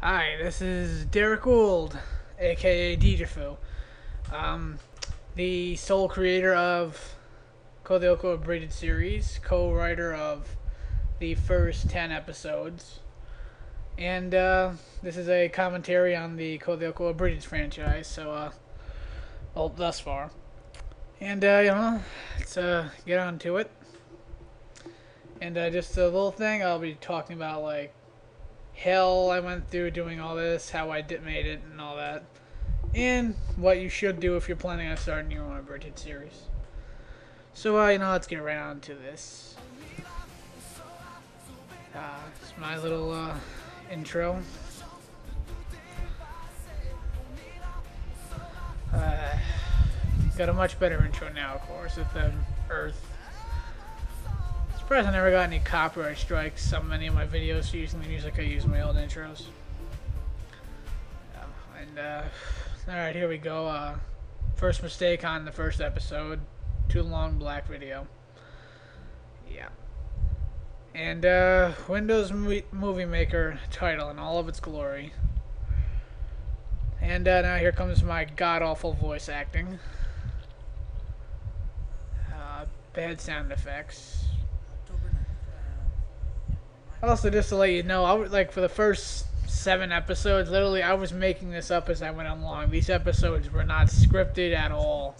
Hi, this is Derek Gould, aka djufu, um, the sole creator of Lyoko Abridged series, co-writer of the first 10 episodes, and this is a commentary on the Lyoko Abridged franchise. Well, thus far, and let's get on to it. And just a little thing, I'll be talking about like hell I went through doing all this, how I made it, and all that, and what you should do if you're planning on starting your own abridged series. So, let's get right on to this. It's my little intro. Got a much better intro now, of course, with the Earth. Surprised I never got any copyright strikes on many of my videos for using the music I use in my old intros. Alright, here we go. First mistake on the first episode. Too long black video. Yeah. And, Windows Movie Maker title in all of its glory. And, now here comes my god-awful voice acting. Bad sound effects. Also, just to let you know, for the first 7 episodes, literally, I was making this up as I went along. These episodes were not scripted at all.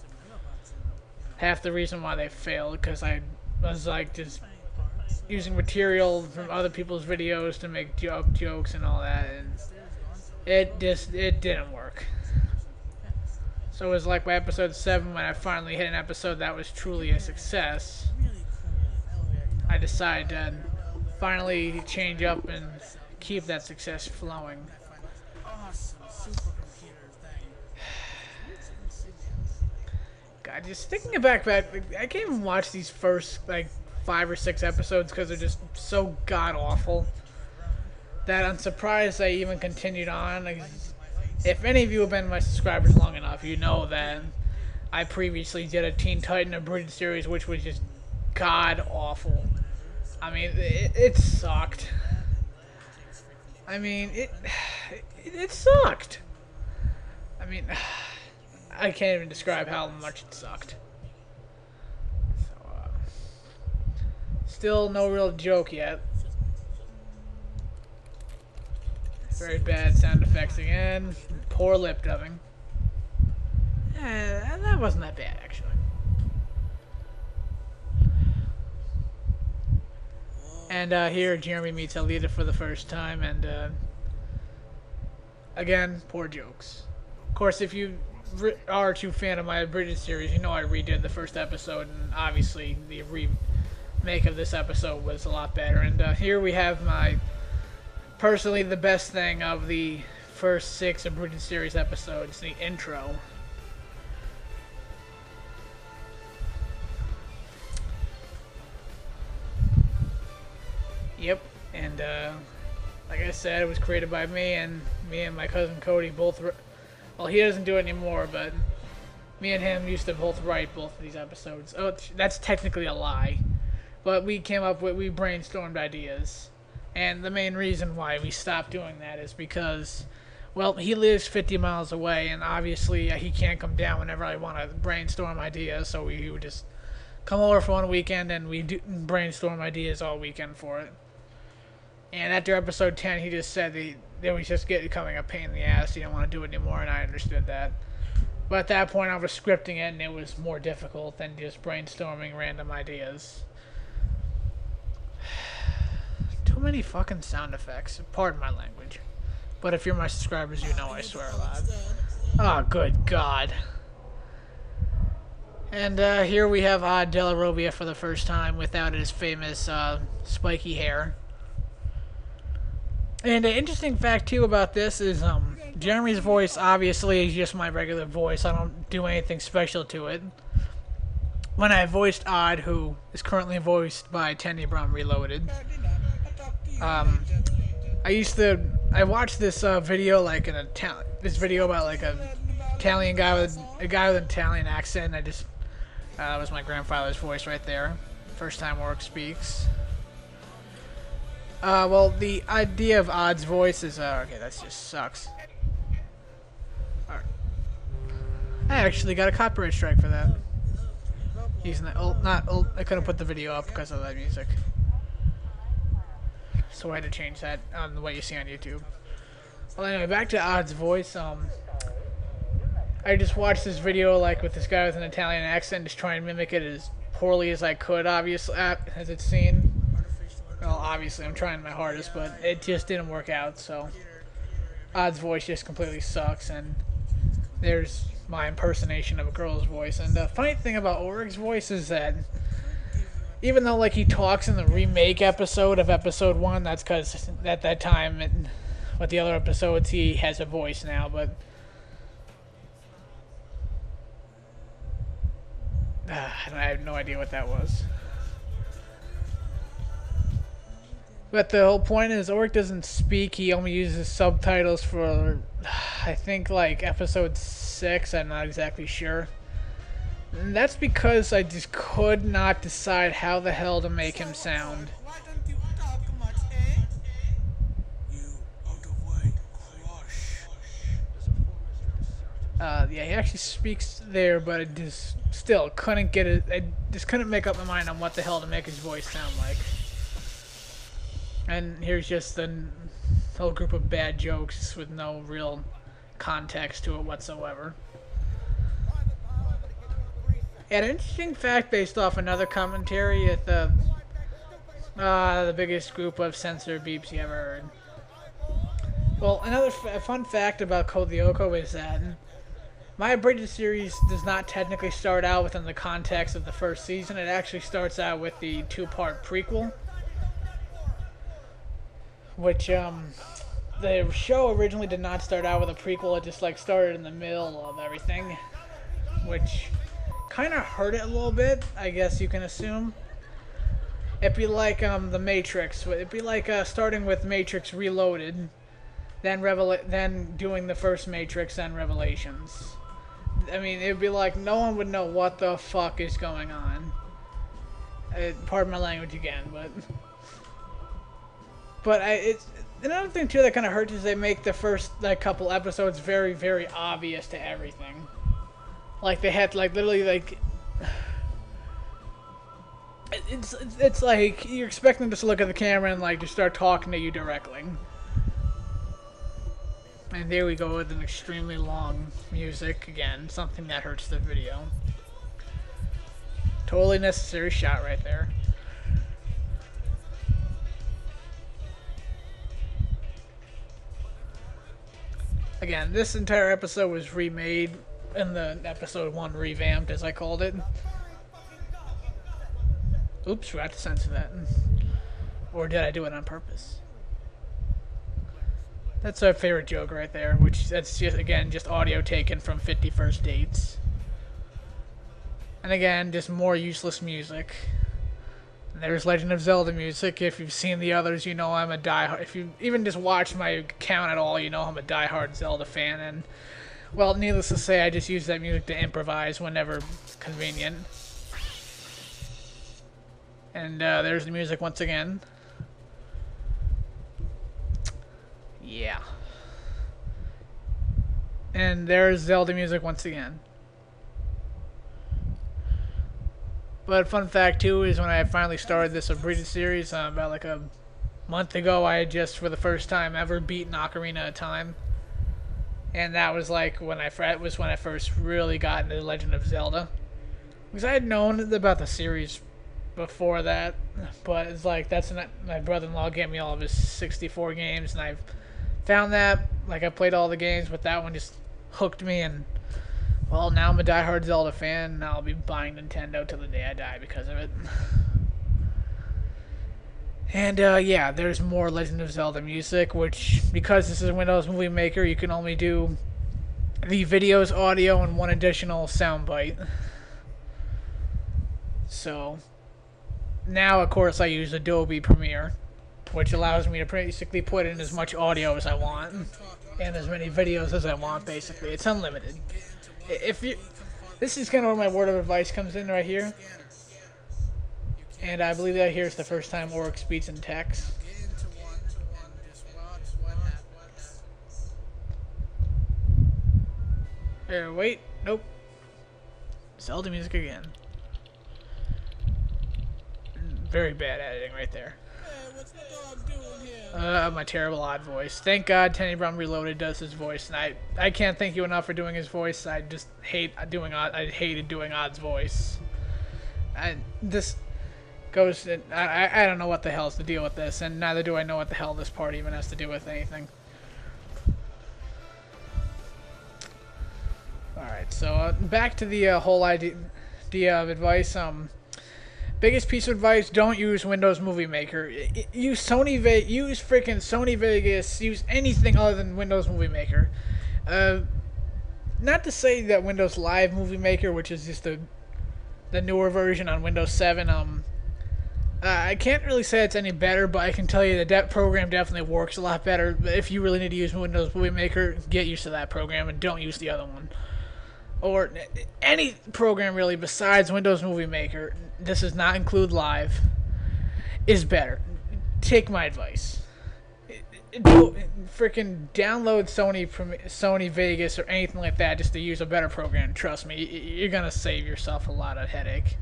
Half the reason why they failed, because I was, just using material from other people's videos to make jokes and all that, and it didn't work. So it was like by episode 7, when I finally hit an episode that was truly a success, I decided to finally change up and keep that success flowing. God, just thinking back, I can't even watch these first 5 or 6 episodes because they're just so god awful that I'm surprised I even continued on. If any of you have been my subscribers long enough, you know that I previously did a Teen Titan Abridged series, which was just god awful. I mean, it sucked. I mean, it sucked. I mean, I can't even describe how much it sucked. So, still no real joke yet. Very bad sound effects again. Poor lip dubbing. That wasn't that bad, actually. And here Jeremy meets Alita for the first time, and again, poor jokes. Of course, if you are a true fan of my abridged series, you know I redid the first episode, and obviously the remake of this episode was a lot better. And here we have my, personally, the best thing of the first 6 abridged series episodes, the intro. Yep, and like I said, it was created by me and my cousin Cody both. Well, he doesn't do it anymore, but me and him used to both write both of these episodes. Oh, that's technically a lie, but we brainstormed ideas, and the main reason why we stopped doing that is because, well, he lives 50 miles away, and obviously he can't come down whenever I want to brainstorm ideas, so we would just come over for one weekend and we brainstorm ideas all weekend for it. And after episode 10, he just said that was just becoming a pain in the ass. He didn't want to do it anymore, and I understood that. But at that point, I was scripting it, and it was more difficult than just brainstorming random ideas. Too many fucking sound effects. Pardon my language. But if you're my subscribers, you know I swear a lot. Oh, good God. And here we have Della Robbia for the first time without his famous spiky hair. And an interesting fact, too, about this is Jeremy's voice, obviously, is just my regular voice. I don't do anything special to it. When I voiced Odd, who is currently voiced by Tenny Brum Reloaded, I watched this video, this video about, an Italian guy with an Italian accent, and that was my grandfather's voice right there. First time Orc speaks. Well, the idea of Odd's voice is, okay, that just sucks. Alright. I actually got a copyright strike for that. Using that, I couldn't put the video up because of that music. So I had to change that on the way you see on YouTube. Well, anyway, back to Odd's voice, I just watched this video, like, with this guy with an Italian accent, just trying to mimic it as poorly as I could, obviously, as it's seen. Well, obviously, I'm trying my hardest, but it just didn't work out, so Odd's voice just completely sucks, and there's my impersonation of a girl's voice. And the funny thing about Ulrich's voice is that even though, like, he talks in the remake episode of episode 1, that's because at that time, with the other episodes, he has a voice now, but I have no idea what that was. But the whole point is, Ulrich doesn't speak, he only uses subtitles for, I think, like, episode 6, I'm not exactly sure. And that's because I just could not decide how the hell to make him sound. Yeah, he actually speaks there, but I just still couldn't get it. I just couldn't make up my mind on what the hell to make his voice sound like. And here's just a whole group of bad jokes with no real context to it whatsoever. An interesting fact based off another commentary at the biggest group of censor beeps you ever heard. Well, another fun fact about Code Lyoko is that my Abridged series does not technically start out within the context of the first season. It actually starts out with the 2-part prequel, which the show originally did not start out with a prequel. It just like started in the middle of everything, which kind of hurt it a little bit, I guess you can assume. It'd be like the Matrix. It'd be like starting with Matrix Reloaded, then doing the first Matrix, then Revelations. I mean, it'd be like no one would know what the fuck is going on. Pardon my language again, but it's another thing too that kind of hurts is they make the first like couple episodes very, very obvious to everything. Like they had like literally like it's like you're expecting them to look at the camera and like just start talking to you directly. And there we go with an extremely long music again, something that hurts the video. Totally necessary shot right there. Again, this entire episode was remade in the episode 1 revamped, as I called it. Oops, forgot to censor that. Or did I do it on purpose? That's our favorite joke right there, which that's just, again, just audio taken from 50 First Dates. And again, just more useless music. And there's Legend of Zelda music. If you've seen the others, you know I'm a diehard. If you even just watch my account at all, you know I'm a diehard Zelda fan. And, well, needless to say, I just use that music to improvise whenever convenient. And there's the music once again. Yeah. And there's Zelda music once again. But fun fact too is when I finally started this Abridged series about like a month ago, I had just for the first time ever beaten Ocarina of Time, and that was like when I first really got into Legend of Zelda, because I had known about the series before that, but it's like my brother-in-law gave me all of his 64 games, and I've found that like I played all the games, but that one just hooked me, and well, now I'm a diehard Zelda fan, and I'll be buying Nintendo till the day I die because of it. And yeah, there's more Legend of Zelda music, which because this is Windows Movie Maker, you can only do the videos, audio, and one additional soundbite. So now, of course, I use Adobe Premiere, which allows me to basically put in as much audio as I want and as many videos as I want. Basically, it's unlimited. This is kind of where my word of advice comes in right here, and I believe that here's the first time Ulrich speaks in text. Wait. Nope. Zelda music again. Very bad editing right there. Hey, what's the dog doing here? My terrible odd voice. Thank God Tenny Brown Reloaded does his voice, and I can't thank you enough for doing his voice. I just hate doing Odd. I hated doing Odd's voice. This goes. I don't know what the hell's the deal with this, and neither do I know what the hell this part even has to do with anything. All right, so back to the whole idea of advice. Biggest piece of advice: don't use Windows Movie Maker. Use use freaking Sony Vegas. Use anything other than Windows Movie Maker. Not to say that Windows Live Movie Maker, which is just the newer version on Windows 7, I can't really say it's any better, but I can tell you that program definitely works a lot better. If you really need to use Windows Movie Maker, get used to that program and don't use the other one. Or any program really besides Windows Movie Maker, this does not include Live, is better. Take my advice. Freaking download Sony Vegas or anything like that just to use a better program. Trust me, you're gonna save yourself a lot of headache.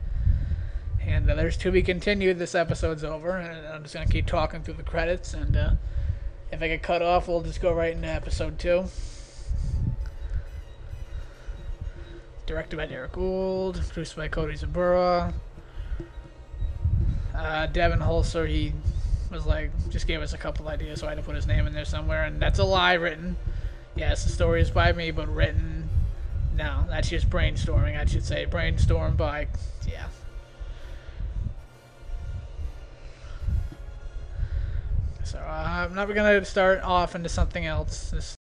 And there's to be continued. This episode's over, and I'm just gonna keep talking through the credits. And if I get cut off, we'll just go right into episode 2. Directed by Derek Gould, produced by Cody Zabura. Devin Holzer, he was like, just gave us a couple ideas, so I had to put his name in there somewhere, and that's a lie. Written. Yes, the story is by me, but written, no, that's just brainstorming, I should say. Brainstormed by, yeah. So, I'm not going to start off into something else.